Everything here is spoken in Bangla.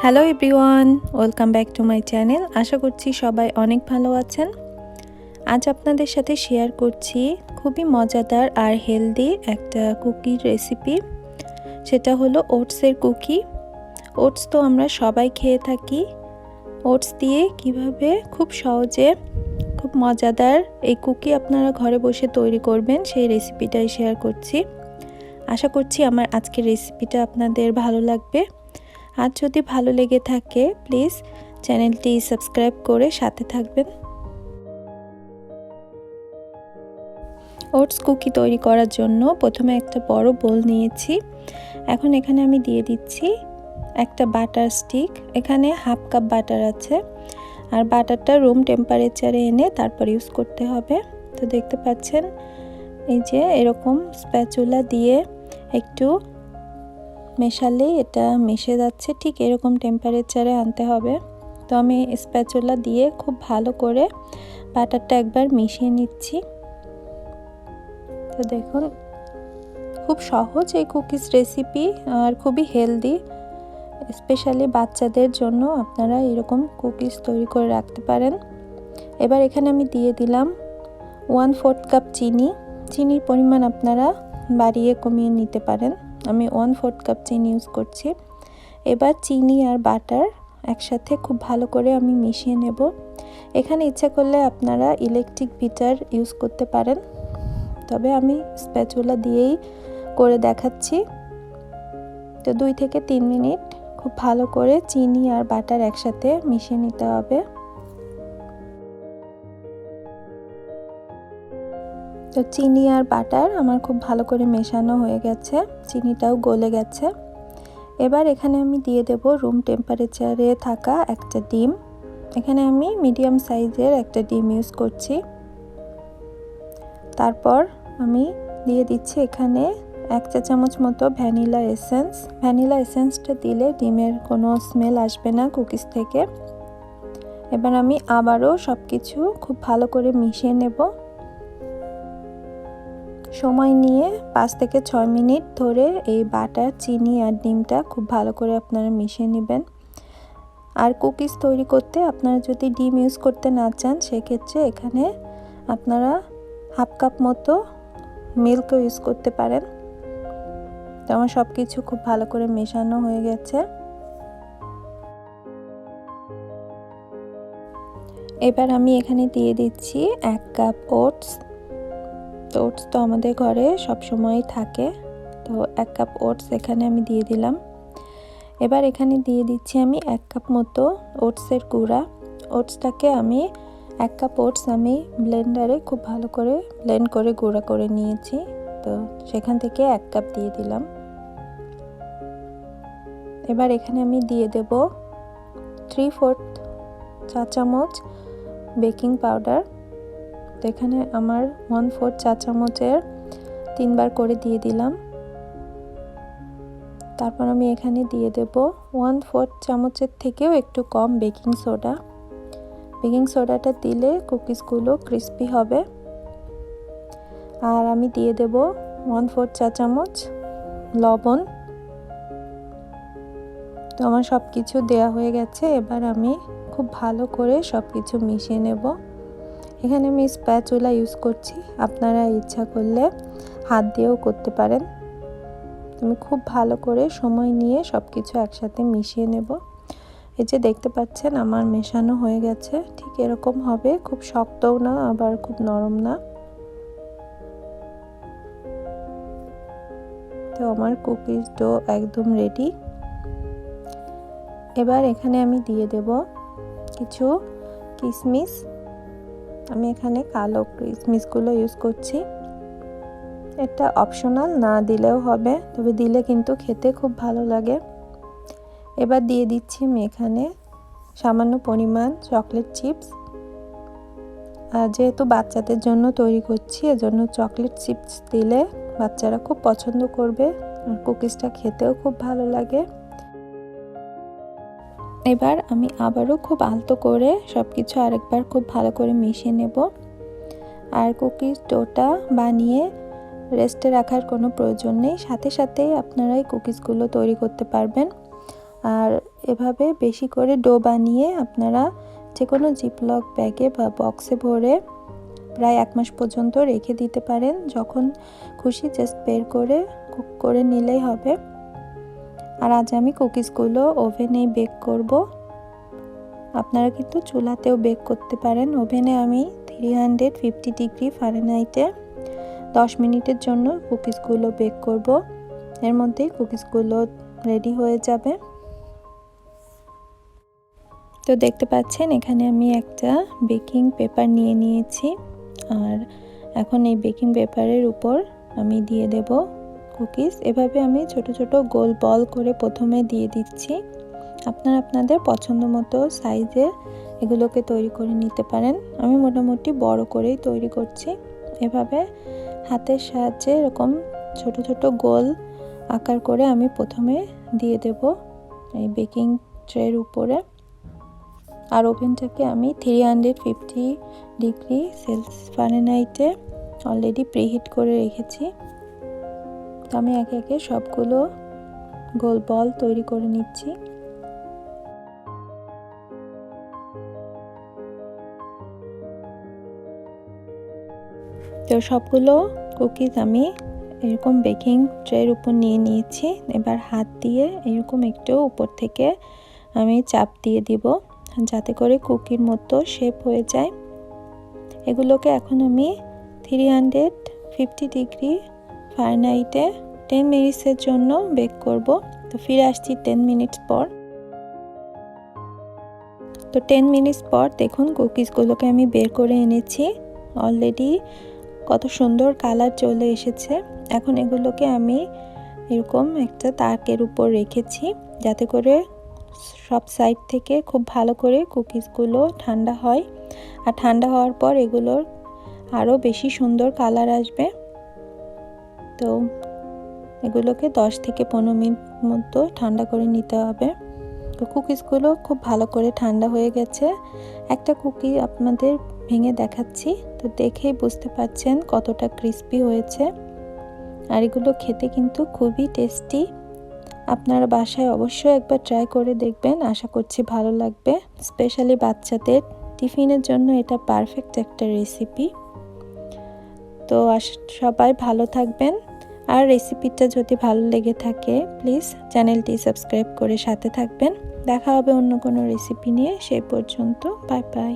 Hello everyone, welcome back to my channel. আশা করছি সবাই অনেক ভালো আছেন। আজ আপনাদের সাথে শেয়ার করছি খুবই মজাদার আর হেলদি একটা কুকির রেসিপি। সেটা হলো ওটসের কুকি। ওটস তো আমরা সবাই খেয়ে থাকি। ওটস দিয়ে কিভাবে খুব সহজে খুব মজাদার এই কুকি আপনারা ঘরে বসে তৈরি করবেন সেই রেসিপিটাই শেয়ার করছি। আশা করছি আমার আজকের রেসিপিটা আপনাদের ভালো লাগবে। আর যদি ভালো লেগে থাকে প্লিজ চ্যানেলটি সাবস্ক্রাইব করে সাথে থাকবেন। ওটস কুকি তৈরি করার জন্য প্রথমে একটা বড় বোল নিয়েছি। এখন এখানে আমি দিয়ে দিচ্ছি একটা বাটার স্টিক। এখানে হাফ কাপ বাটার আছে, আর বাটারটা রুম টেম্পারেচারে এনে তারপর ইউজ করতে হবে। তো দেখতে পাচ্ছেন এই যে এরকম স্প্যাচুলা দিয়ে একটু মেশালেই এটা মিশে যাচ্ছে, ঠিক এরকম টেম্পারেচারে আনতে হবে। তো আমি স্প্যাচুলা দিয়ে খুব ভালো করে বাটারটা একবার মিশিয়ে নিচ্ছি। তো দেখুন খুব সহজ এই কুকিজ রেসিপি আর খুবই হেলদি। স্পেশালি বাচ্চাদের জন্য আপনারা এরকম কুকিজ তৈরি করে রাখতে পারেন। এবার এখানে আমি দিয়ে দিলাম 1/4 কাপ চিনি। চিনির পরিমাণ আপনারা বাড়িয়ে কমিয়ে নিতে পারেন। আমি 1/4 কাপ চিনি ইউজ করছি। এবার চিনি আর বাটার একসাথে খুব ভালো করে আমি মিশিয়ে নেব। এখানে ইচ্ছা করলে আপনারা ইলেকট্রিক বিটার ইউজ করতে পারেন, তবে আমি স্প্যাচুলা দিয়েই করে দেখাচ্ছি। তো 2 থেকে 3 মিনিট খুব ভালো করে চিনি আর বাটার একসাথে মিশিয়ে নিতে হবে। তো চিনি আর বাটার আমার খুব ভালো করে মেশানো হয়ে গেছে, চিনিটাও গলে গেছে। এবার এখানে আমি দিয়ে দেব রুম টেম্পারেচারে থাকা একটা ডিম। এখানে আমি মিডিয়াম সাইজের একটা ডিম ইউজ করছি। তারপর আমি দিয়ে দিচ্ছি এখানে 1 চা চামচ মতো ভ্যানিলা এসেন্স। ভ্যানিলা এসেন্সটা দিলে ডিমের কোনো স্মেল আসবে না কুকিজ থেকে। এবার আমি আবারও সব কিছু খুব ভালো করে মিশিয়ে নেব। সময় নিয়ে 5 থেকে 6 মিনিট ধরে এই বাটার, চিনি আর ডিমটা খুব ভালো করে আপনারা মিশিয়ে নেবেন। আর কুকিজ তৈরি করতে আপনারা যদি ডিম ইউজ করতে না চান সেক্ষেত্রে এখানে আপনারা হাফ কাপ মতো মিল্কও ইউজ করতে পারেন। তো আমার সব কিছু খুব ভালো করে মেশানো হয়ে গেছে। এবার আমি এখানে দিয়ে দিচ্ছি 1 কাপ ওটস। তো ওটস তো আমাদের ঘরে সব সময় থাকে, তো 1 কাপ ওটস এখানে আমি দিয়ে দিলাম। এবার এখানে দিয়ে দিচ্ছি আমি 1 কাপ মতো ওটসের গুঁড়া। ওটসটাকে আমি 1 কাপ ওটস আমি ব্লেন্ডারে খুব ভালো করে ব্লেন্ড করে গুঁড়া করে নিয়েছি। তো সেখান থেকে 1 কাপ দিয়ে দিলাম। এবার এখানে আমি দিয়ে দেব 3/4 চা চামচ বেকিং পাউডার। তো এখানে আমার 1/4 চা চামচের 3 বার করে দিয়ে দিলাম। তারপর আমি এখানে দিয়ে দেব 1/4 চামচের থেকেও একটু কম বেকিং সোডা। বেকিং সোডাটা দিলে কুকিজগুলো ক্রিস্পি হবে। আর আমি দিয়ে দেব 1/4 চা চামচ লবণ। তো আমার সব কিছু দেওয়া হয়ে গেছে। এবার আমি খুব ভালো করে সব কিছু মিশিয়ে নেব। এখানে আমি স্প্যাচুলা ইউজ করছি, আপনারা ইচ্ছা করলে হাত দিয়েও করতে পারেন। আমি খুব ভালো করে সময় নিয়ে সব কিছু একসাথে মিশিয়ে নেব। এই যে দেখতে পাচ্ছেন আমার মেশানো হয়ে গেছে, ঠিক এরকম হবে, খুব শক্তও না আবার খুব নরম না। তো আমার কুকিজ ডো একদম রেডি। এবার এখানে আমি দিয়ে দেব কিছু কিশমিশ। আমি এখানে কালো কিশমিশগুলো ইউজ করছি। এটা অপশনাল, না দিলেও হবে, তবে দিলে কিন্তু খেতে খুব ভালো লাগে। এবার দিয়ে দিচ্ছি আমি এখানে সামান্য পরিমাণ চকলেট চিপস। আর যেহেতু বাচ্চাদের জন্য তৈরি করছি এজন্য চকলেট চিপস দিলে বাচ্চারা খুব পছন্দ করবে আর কুকিজটা খেতেও খুব ভালো লাগে। এবার আমি আবারও খুব আলতো করে সব কিছু আরেকবার খুব ভালো করে মিশিয়ে নেব। আর কুকিজ ডোটা বানিয়ে রেস্টে রাখার কোনো প্রয়োজন নেই, সাথে সাথেই আপনারা এই কুকিজগুলো তৈরি করতে পারবেন। আর এভাবে বেশি করে ডো বানিয়ে আপনারা যে কোনো জিপলক ব্যাগে বা বক্সে ভরে প্রায় 1 মাস পর্যন্ত রেখে দিতে পারেন। যখন খুশি জাস্ট বের করে কুক করে নিলেই হবে। আর আজ আমি কুকিজগুলো ওভেনেই বেক করব। আপনারা কিন্তু চুলাতেও বেক করতে পারেন। ওভেনে আমি 350 ডিগ্রি ফারেনহাইটে 10 মিনিটের জন্য কুকিজগুলো বেক করব। এর মধ্যেই কুকিজগুলো রেডি হয়ে যাবে। তো দেখতে পাচ্ছেন এখানে আমি একটা বেকিং পেপার নিয়ে নিয়েছি, আর এখন এই বেকিং পেপারের উপর আমি দিয়ে দেব কুকিজ। এভাবে আমি ছোট ছোট গোল বল করে প্রথমে দিয়ে দিচ্ছি। আপনারা আপনাদের পছন্দ মতো সাইজে এগুলোকে তৈরি করে নিতে পারেন। আমি মোটামুটি বড় করেই তৈরি করছি। এভাবে হাতের সাহায্যে এরকম ছোট ছোট গোল আকার করে আমি প্রথমে দিয়ে দেব এই বেকিং ট্রের উপরে। আর ওভেনটাকে আমি 350 ডিগ্রি ফারেনহাইটে অলরেডি প্রিহিট করে রেখেছি। তো আমি একে একে সবগুলো গোল বল তৈরি করে নিচ্ছি। তো সবগুলো কুকিজ আমি এরকম বেকিং ট্রের উপর নিয়ে নিয়েছি। এবার হাত দিয়ে এরকম একটু উপর থেকে আমি চাপ দিয়ে দিব যাতে করে কুকির মতো শেপ হয়ে যায়। এগুলোকে এখন আমি 350 ডিগ্রি ফারেনহাইটে 10 মিনিটসের জন্য বেক করব। তো ফিরে আসছি 10 মিনিট পর। তো 10 মিনিটস পর দেখুন কুকিজগুলোকে আমি বের করে এনেছি। অলরেডি কত সুন্দর কালার চলে এসেছে। এখন এগুলোকে আমি এরকম একটা তাকের উপর রেখেছি যাতে করে সব সাইড থেকে খুব ভালো করে কুকিজগুলো ঠান্ডা হয়। আর ঠান্ডা হওয়ার পর এগুলোর আরও বেশি সুন্দর কালার আসবে। তো এগুলোকে 10 থেকে 15 মিনিট মতো ঠান্ডা করে নিতে হবে। তো কুকিজগুলো খুব ভালো করে ঠান্ডা হয়ে গেছে। একটা কুকি আপনাদের ভেঙে দেখাচ্ছি। তো দেখেই বুঝতে পারছেন কতটা ক্রিস্পি হয়েছে। আর এগুলো খেতে কিন্তু খুবই টেস্টি। আপনারা বাসায় অবশ্যই একবার ট্রাই করে দেখবেন। আশা করছি ভালো লাগবে। স্পেশালি বাচ্চাদের টিফিনের জন্য এটা পারফেক্ট একটা রেসিপি। তো সবাই ভালো থাকবেন। আর রেসিপিটা যদি ভালো লেগে থাকে প্লিজ চ্যানেলটি সাবস্ক্রাইব করে সাথে থাকবেন। দেখা হবে অন্য কোনো রেসিপি নিয়ে। সেই পর্যন্ত বাই বাই।